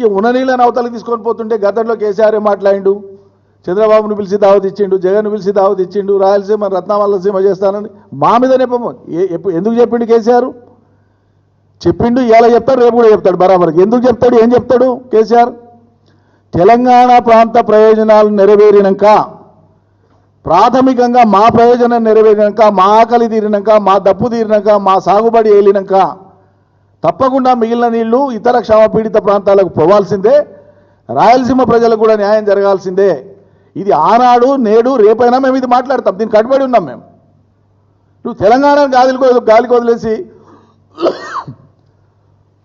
ఈ ఉన్న నీళ్ళని అవతలకి తీసుకొని పోతుంటే గతంలో కేసీఆర్ మాట్లాడిండు, చంద్రబాబును పిలిచి దావత్ ఇచ్చిండు, జగన్ పిలిచి దావత్ ఇచ్చిండు, రాయలసీమ రత్నావల్లసీమ చేస్తానని మా మీద నెపము. ఎందుకు చెప్పిండు కేసీఆర్? చెప్పిండు, ఇలా చెప్తాడు, రేపు కూడా చెప్తాడు బరాబర్కి. ఎందుకు చెప్తాడు, ఏం చెప్తాడు కేసీఆర్? తెలంగాణ ప్రాంత ప్రయోజనాలు నెరవేరినాక, ప్రాథమికంగా మా ప్రయోజనం నెరవేరినాక, మా ఆకలి తీరినాక, మా దప్పు తీరినాక, మా సాగుబడి ఏలినాక తప్పకుండా మిగిలిన నీళ్లు ఇతర క్షామపీడిత ప్రాంతాలకు పోవాల్సిందే, రాయలసీమ ప్రజలకు కూడా న్యాయం జరగాల్సిందే. ఇది ఆనాడు, నేడు, రేపైనా మేము ఇది మాట్లాడతాం, దీనికి కట్టుబడి ఉన్నాం మేము. నువ్వు తెలంగాణను గాలికి వదిలేసి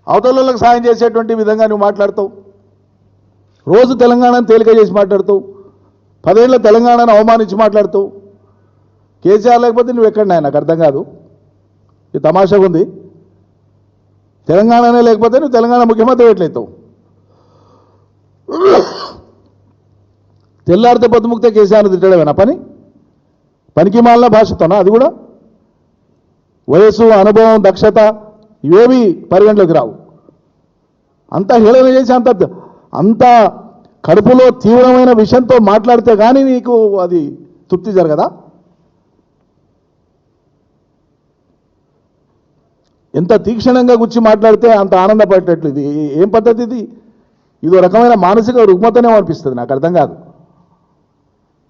అవతలకు సాయం చేసేటువంటి విధంగా నువ్వు మాట్లాడతావు. రోజు తెలంగాణను తేలిక చేసి మాట్లాడతావు, 10 ఏళ్ళ తెలంగాణను అవమానించి మాట్లాడతావు. కేసీఆర్ లేకపోతే నువ్వు ఎక్కడన్నా నాకు అర్థం కాదు. ఇది తమాషాగా ఉంది. తెలంగాణనే లేకపోతే నువ్వు తెలంగాణ ముఖ్యమంత్రి ఎట్లయితావు? తెల్లారితే పొద్దుముక్తే కేసీఆర్ని తిట్టడమేనా పనికి మాలిన భాషతోనా? అది కూడా వయస్సు, అనుభవం, దక్షత ఇవేవి పరిగణలోకి రావు. అంత హేళన చేసి అంత కడుపులో తీవ్రమైన విషయంతో మాట్లాడితే కానీ నీకు అది తృప్తి జరగదా? ఎంత తీక్షణంగా గుచ్చి మాట్లాడితే అంత ఆనందపడేటట్లు. ఇది ఏం పద్ధతి? ఇది ఇదో రకమైన మానసిక రుగ్మతనే అనిపిస్తుంది, నాకు అర్థం కాదు.